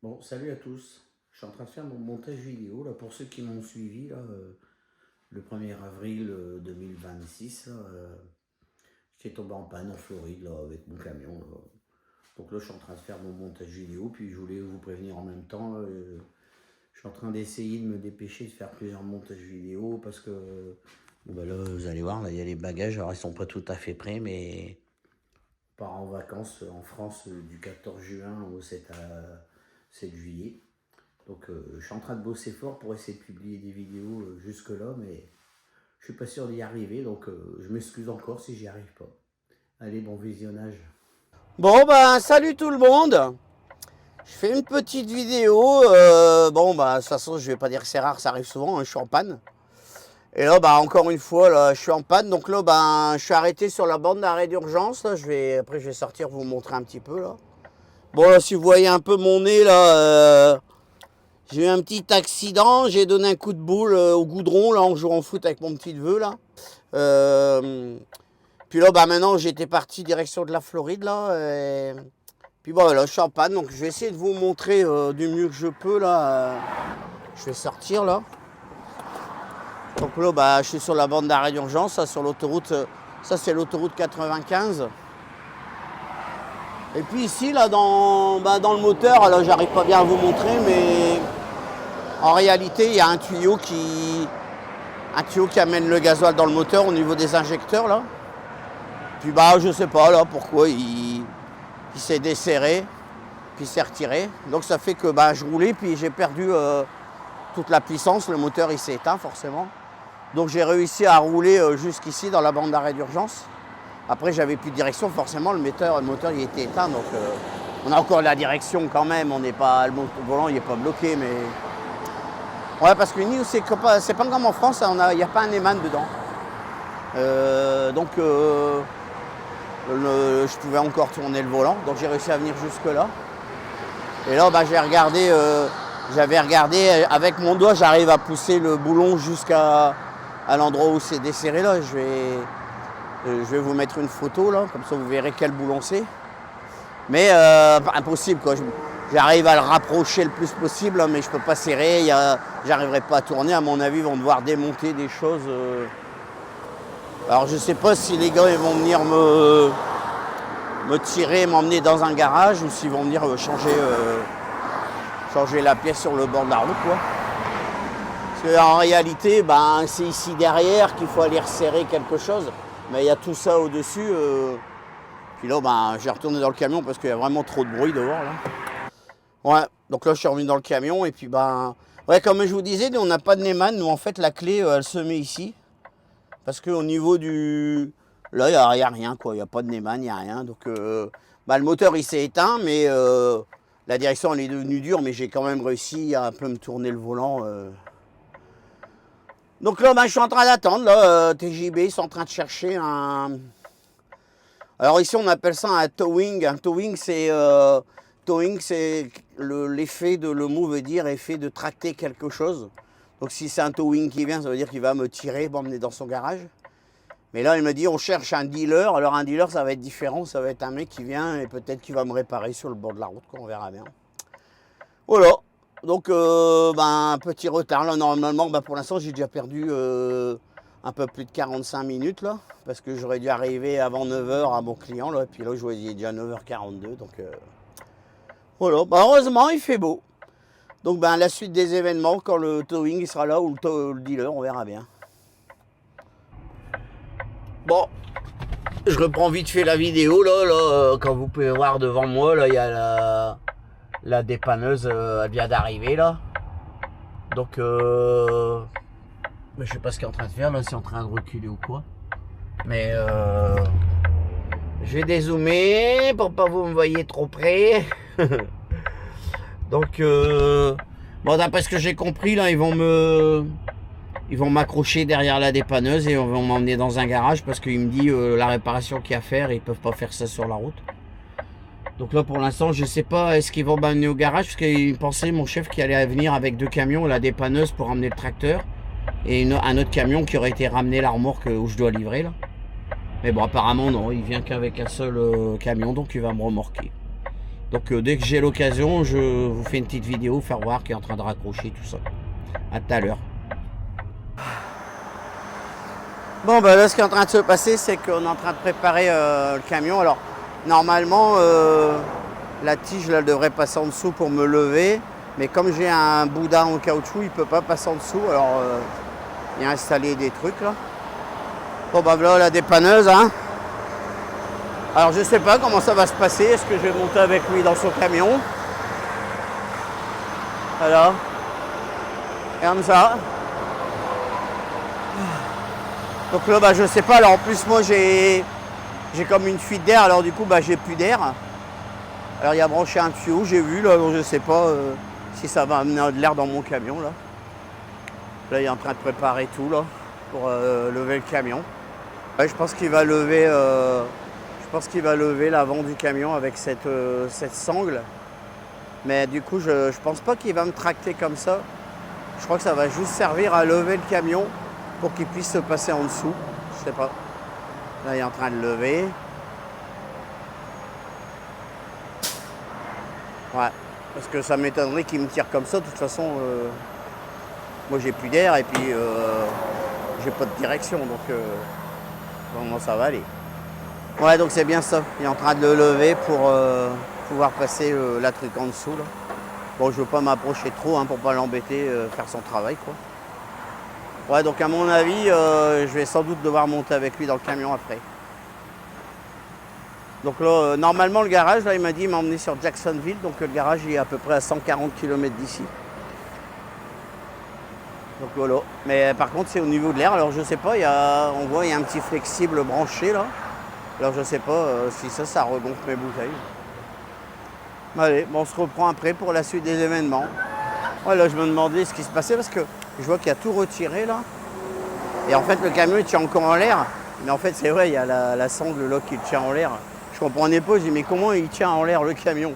Bon, salut à tous. Je suis en train de faire mon montage vidéo là pour ceux qui m'ont suivi là, le 1er avril 2026 là, j'étais tombé en panne en Floride là, avec mon camion là. Donc là je suis en train de faire mon montage vidéo puis je voulais vous prévenir en même temps là, je suis en train d'essayer de me dépêcher de faire plusieurs montages vidéo parce que bon, bah là vous allez voir là il y a les bagages, alors ils sont pas tout à fait prêts mais on part en vacances en France du 14 juin au 7 juillet. Donc je suis en train de bosser fort pour essayer de publier des vidéos jusque là, mais je suis pas sûr d'y arriver, donc je m'excuse encore si j'y arrive pas. Allez, bon visionnage. Bon ben salut tout le monde. Je fais une petite vidéo. Bon ben de toute façon je vais pas dire que c'est rare, ça arrive souvent, hein, je suis en panne. Et là bah encore une fois là, je suis en panne. Donc là ben je suis arrêté sur la bande d'arrêt d'urgence. Là, après je vais sortir vous montrer un petit peu là. Bon là si vous voyez un peu mon nez là, j'ai eu un petit accident, j'ai donné un coup de boule au goudron là en jouant au foot avec mon petit neveu là. Puis là bah maintenant j'étais parti direction de la Floride là. Puis bon, là, je suis en panne, donc je vais essayer de vous montrer du mieux que je peux, là. Je vais sortir, là. Donc là, bah, je suis sur la bande d'arrêt d'urgence, ça, sur l'autoroute. Ça, c'est l'autoroute 95. Et puis ici, là, dans le moteur, là, j'arrive pas bien à vous montrer, mais en réalité, il y a un tuyau qui amène le gasoil dans le moteur au niveau des injecteurs, là. Puis bah, je sais pas, là, pourquoi il s'est desserré. Puis s'est retiré. Donc ça fait que bah, je roulais, puis j'ai perdu toute la puissance. Le moteur il s'est éteint forcément. Donc j'ai réussi à rouler jusqu'ici dans la bande d'arrêt d'urgence. Après j'avais plus de direction, forcément le moteur il était éteint. Donc on a encore la direction quand même. On n'est pas, le volant il n'est pas bloqué, mais ouais, parce que nous c'est pas comme en France, il n'y a pas un Neyman dedans. Donc je pouvais encore tourner le volant. Donc j'ai réussi à venir jusque là. Et là, bah, j'avais regardé, avec mon doigt, j'arrive à pousser le boulon jusqu'à l'endroit où c'est desserré. Là. Je vais vous mettre une photo, là, comme ça vous verrez quel boulon c'est. Mais impossible, quoi. J'arrive à le rapprocher le plus possible, mais je ne peux pas serrer. J'arriverai pas à tourner. À mon avis, ils vont devoir démonter des choses. Alors, je ne sais pas si les gars ils vont venir me tirer, m'emmener dans un garage, ou s'ils vont venir changer la pièce sur le bord de la route, quoi. Parce qu'en réalité, ben, c'est ici derrière qu'il faut aller resserrer quelque chose. Mais il y a tout ça au-dessus. Puis là, ben, j'ai retourné dans le camion parce qu'il y a vraiment trop de bruit dehors, là. Ouais, donc là, je suis revenu dans le camion. Et puis, ben, ouais, comme je vous disais, nous, on n'a pas de Neyman. Nous, en fait, la clé, elle se met ici. Parce qu'au niveau du... Là, il n'y a rien, quoi. Il n'y a pas de Neyman, il n'y a rien. Donc, bah, le moteur, il s'est éteint, mais la direction, elle est devenue dure, mais j'ai quand même réussi à un peu me tourner le volant. Donc là, bah, je suis en train d'attendre. TJB, ils sont en train de chercher un... Alors ici, on appelle ça un towing. Un towing, c'est l'effet de... Le mot veut dire effet de tracter quelque chose. Donc si c'est un towing qui vient, ça veut dire qu'il va me tirer, m'emmener dans son garage. Mais là, il me dit, on cherche un dealer. Alors, un dealer, ça va être différent. Ça va être un mec qui vient et peut-être qu'il va me réparer sur le bord de la route, quoi. On verra bien. Voilà. Donc, ben, un petit retard. Là, normalement, ben, pour l'instant, j'ai déjà perdu un peu plus de 45 minutes, là. Parce que j'aurais dû arriver avant 9h à mon client, là. Et puis là, je voyais déjà 9h42. Donc, voilà. Ben, heureusement, il fait beau. Donc, ben, la suite des événements, quand le towing il sera là, ou le dealer, on verra bien. Bon, je reprends vite fait la vidéo, là, comme vous pouvez voir devant moi, là, il y a la dépanneuse, elle vient d'arriver, là. Donc, je sais pas ce qu'elle est en train de faire, là, c'est en train de reculer ou quoi. Mais, je vais dézoomer pour pas vous me voyez trop près. Donc, bon, d'après ce que j'ai compris, là, ils vont m'accrocher derrière la dépanneuse et on va m'emmener dans un garage parce qu'il me dit la réparation qu'il y a à faire, ils peuvent pas faire ça sur la route. Donc là pour l'instant je sais pas, est-ce qu'ils vont m'amener au garage parce qu'il pensait mon chef qu'il allait venir avec 2 camions, la dépanneuse pour emmener le tracteur et un autre camion qui aurait été ramené la remorque où je dois livrer là. Mais bon apparemment non, il vient qu'avec un seul camion donc il va me remorquer. Donc dès que j'ai l'occasion, je vous fais une petite vidéo, faire voir qu'il est en train de raccrocher tout ça. À tout à l'heure. Bon, bah là, ce qui est en train de se passer, c'est qu'on est en train de préparer le camion. Alors, normalement, la tige, là, elle devrait passer en dessous pour me lever. Mais comme j'ai un boudin en caoutchouc, il ne peut pas passer en dessous. Alors, il a installé des trucs, là. Bon, bah là, la dépanneuse, hein. Alors, je sais pas comment ça va se passer. Est-ce que je vais monter avec lui dans son camion? Voilà. Et comme ça. Donc là, bah, je sais pas. Alors, en plus, moi, j'ai comme une fuite d'air. Alors, du coup, bah, j'ai plus d'air. Alors, il a branché un tuyau, j'ai vu, là. Donc, je sais pas si ça va amener de l'air dans mon camion, là. Là, il est en train de préparer tout, là, pour lever le camion. Ouais, je pense qu'il va lever... Je pense qu'il va lever l'avant du camion avec cette sangle. Mais du coup, je pense pas qu'il va me tracter comme ça. Je crois que ça va juste servir à lever le camion pour qu'il puisse se passer en dessous. Je sais pas. Là, il est en train de lever. Ouais. Parce que ça m'étonnerait qu'il me tire comme ça. De toute façon, moi, j'ai plus d'air et puis j'ai pas de direction. Donc, comment ça va aller? Ouais, donc c'est bien ça. Il est en train de le lever pour pouvoir passer la truc en dessous, là. Bon, je veux pas m'approcher trop, hein, pour pas l'embêter, faire son travail, quoi. Ouais, donc à mon avis, je vais sans doute devoir monter avec lui dans le camion après. Donc là, normalement, le garage, là, il m'a dit, il m'a emmené sur Jacksonville. Donc le garage, il est à peu près à 140 km d'ici. Donc voilà. Mais par contre, c'est au niveau de l'air. Alors je sais pas, on voit, il y a un petit flexible branché, là. Alors je sais pas si ça regonfle mes bouteilles. Allez, bon, on se reprend après pour la suite des événements. Ouais, là je me demandais ce qui se passait parce que je vois qu'il y a tout retiré là. Et en fait le camion il tient encore en l'air. Mais en fait c'est vrai, il y a la sangle là qui le tient en l'air. Je comprenais pas, je dis mais comment il tient en l'air le camion?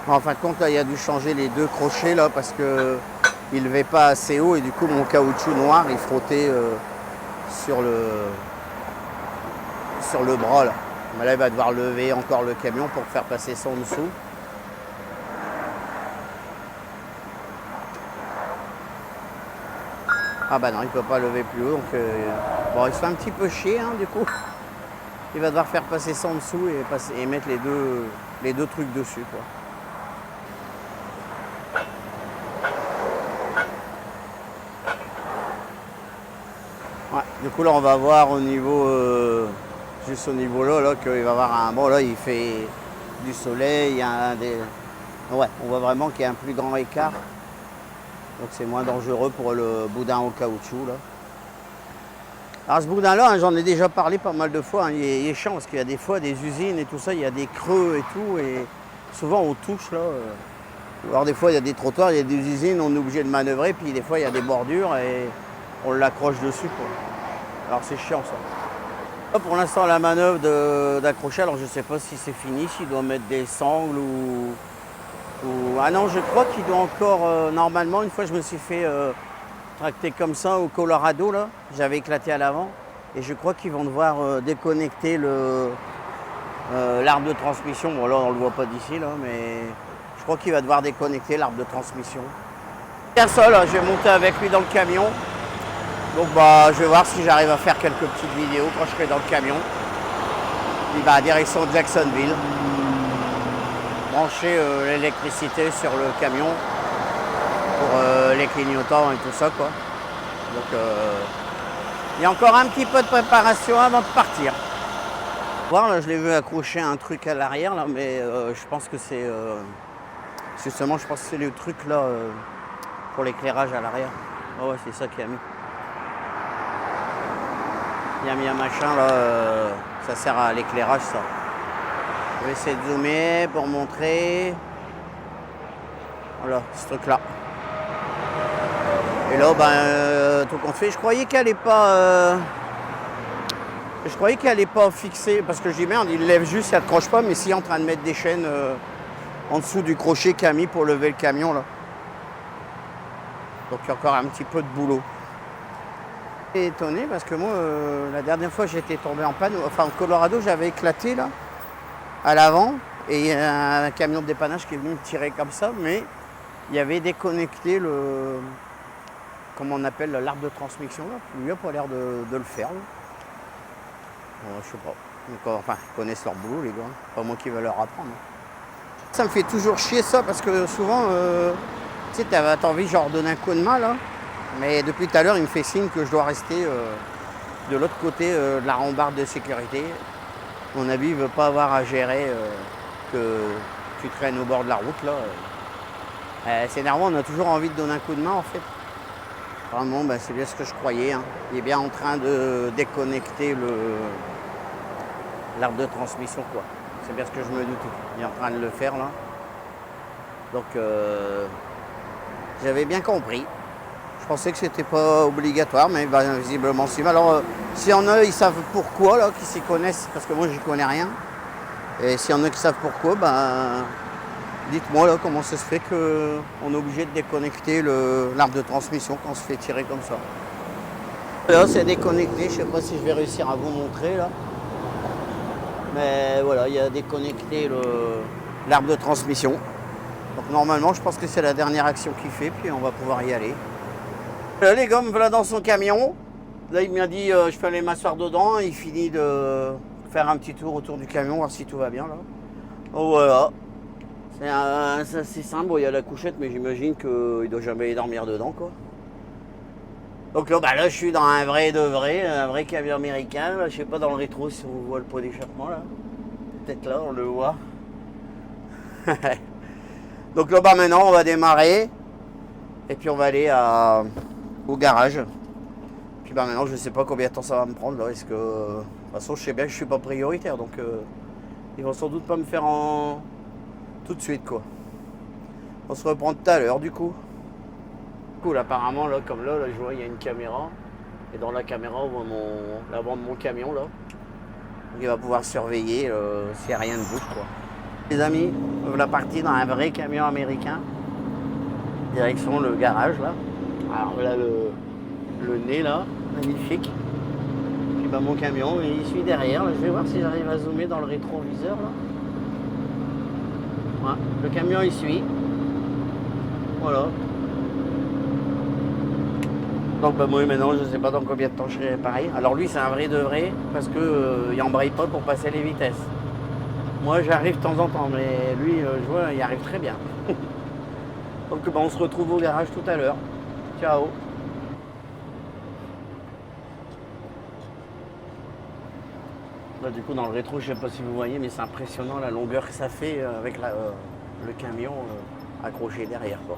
En fin de compte là il a dû changer les deux crochets là parce que il levait pas assez haut et du coup mon caoutchouc noir il frottait sur le bras là. Mais là il va devoir lever encore le camion pour faire passer ça en dessous. Ah bah non, il peut pas lever plus haut, donc bon, il se fait un petit peu chier, hein, du coup. Il va devoir faire passer ça en dessous et mettre les deux trucs dessus, quoi. Ouais, du coup là on va voir au niveau juste au niveau là qu'il va y avoir un... Bon là il fait du soleil, il y a ouais, on voit vraiment qu'il y a un plus grand écart. Donc c'est moins dangereux pour le boudin au caoutchouc là. Alors ce boudin là, hein, j'en ai déjà parlé pas mal de fois, hein, il est chiant parce qu'il y a des fois des usines et tout ça, il y a des creux et tout, et souvent on touche là. Alors des fois il y a des trottoirs, il y a des usines, on est obligé de manœuvrer, puis des fois il y a des bordures et on l'accroche dessus, quoi. Alors c'est chiant ça. Là, pour l'instant la manœuvre d'accrocher, alors je sais pas si c'est fini, s'il doit mettre des sangles ou... Ah non, je crois qu'il doit encore... normalement, une fois je me suis fait tracter comme ça au Colorado, là. J'avais éclaté à l'avant. Et je crois qu'ils vont devoir déconnecter l'arbre de transmission. Bon là on le voit pas d'ici, là, mais je crois qu'il va devoir déconnecter l'arbre de transmission. Bien ça, là, je vais monter avec lui dans le camion. Donc bah je vais voir si j'arrive à faire quelques petites vidéos quand je serai dans le camion. Il va à direction de Jacksonville. Brancher l'électricité sur le camion pour les clignotants et tout ça, quoi. Donc il y a encore un petit peu de préparation avant de partir. Voir là, je l'ai vu accrocher un truc à l'arrière là, mais je pense que c'est justement, je pense que c'est le truc là pour l'éclairage à l'arrière. Oh ouais, c'est ça qu'il a mis. Il a mis un machin là, ça sert à l'éclairage ça. Je vais essayer de zoomer pour montrer. Voilà, ce truc là. Et là, ben, tout compte fait, je croyais qu'elle allait pas fixer, parce que je dis merde, il lève juste, il accroche pas, mais s'il est en train de mettre des chaînes en dessous du crochet qu'il a mis pour lever le camion là. Donc il y a encore un petit peu de boulot. Je suis étonné parce que moi, la dernière fois j'étais tombé en panne, enfin au Colorado, j'avais éclaté là, à l'avant, et il y a un camion de dépannage qui est venu me tirer comme ça, mais il y avait déconnecté le, comment on appelle, l'arbre de transmission là. Lui a pas l'air de le faire. Je sais pas. Donc, enfin, ils connaissent leur boulot les gars, pas moi qui vais leur apprendre. Ça me fait toujours chier ça parce que souvent, tu sais, t'as envie genre donner un coup de main là, mais depuis tout à l'heure il me fait signe que je dois rester de l'autre côté de la rambarde de sécurité. Mon avis, il veut pas avoir à gérer que tu traînes au bord de la route là. C'est énervant, on a toujours envie de donner un coup de main en fait. Vraiment, ben, c'est bien ce que je croyais. Hein. Il est bien en train de déconnecter l'arbre de transmission quoi. C'est bien ce que je me doutais. Il est en train de le faire là. Donc j'avais bien compris. Je pensais que c'était pas obligatoire, mais ben, visiblement si. Alors s'il y en a, ils savent pourquoi là, qui s'y connaissent, parce que moi j'y connais rien. Et s'il y en a qui savent pourquoi, ben dites-moi là comment ça se fait qu'on est obligé de déconnecter l'arbre de transmission quand on se fait tirer comme ça. Là c'est déconnecté, je sais pas si je vais réussir à vous montrer là. Mais voilà, il a déconnecté l'arbre de transmission. Donc normalement je pense que c'est la dernière action qu'il fait, puis on va pouvoir y aller. Là les gars me voilà dans son camion. Là il m'a dit je peux aller m'asseoir dedans, il finit de faire un petit tour autour du camion, voir si tout va bien là. Donc voilà. C'est assez simple, bon, il y a la couchette, mais j'imagine qu'il ne doit jamais dormir dedans, quoi. Donc là, là, je suis dans un vrai camion américain. Là, je sais pas dans le rétro si on voit le pot d'échappement, là. Peut-être là, on le voit. Donc là, maintenant, on va démarrer. Et puis, on va aller au garage. Puis maintenant, je sais pas combien de temps ça va me prendre, là. Est-ce que... De toute façon, je sais bien que je suis pas prioritaire, donc... ils vont sans doute pas me faire en... tout de suite quoi. On se reprend tout à l'heure du coup. Cool, apparemment là comme là je vois il y a une caméra et dans la caméra on voit l'avant de mon camion là. Donc, il va pouvoir surveiller s'il n'y a rien de bouge quoi. Les amis, voilà parti dans un vrai camion américain. Direction le garage là. Alors là le nez là, magnifique. Puis mon camion il suit derrière. Là, je vais voir si j'arrive à zoomer dans le rétroviseur là. Voilà, le camion il suit. Voilà. Donc moi maintenant je sais pas dans combien de temps je serai pareil. Alors lui c'est un vrai de vrai parce que il embraye pas pour passer les vitesses. Moi j'arrive de temps en temps mais lui je vois il arrive très bien. Donc on se retrouve au garage tout à l'heure. Ciao. Là, du coup dans le rétro je sais pas si vous voyez mais c'est impressionnant la longueur que ça fait avec le camion accroché derrière quoi.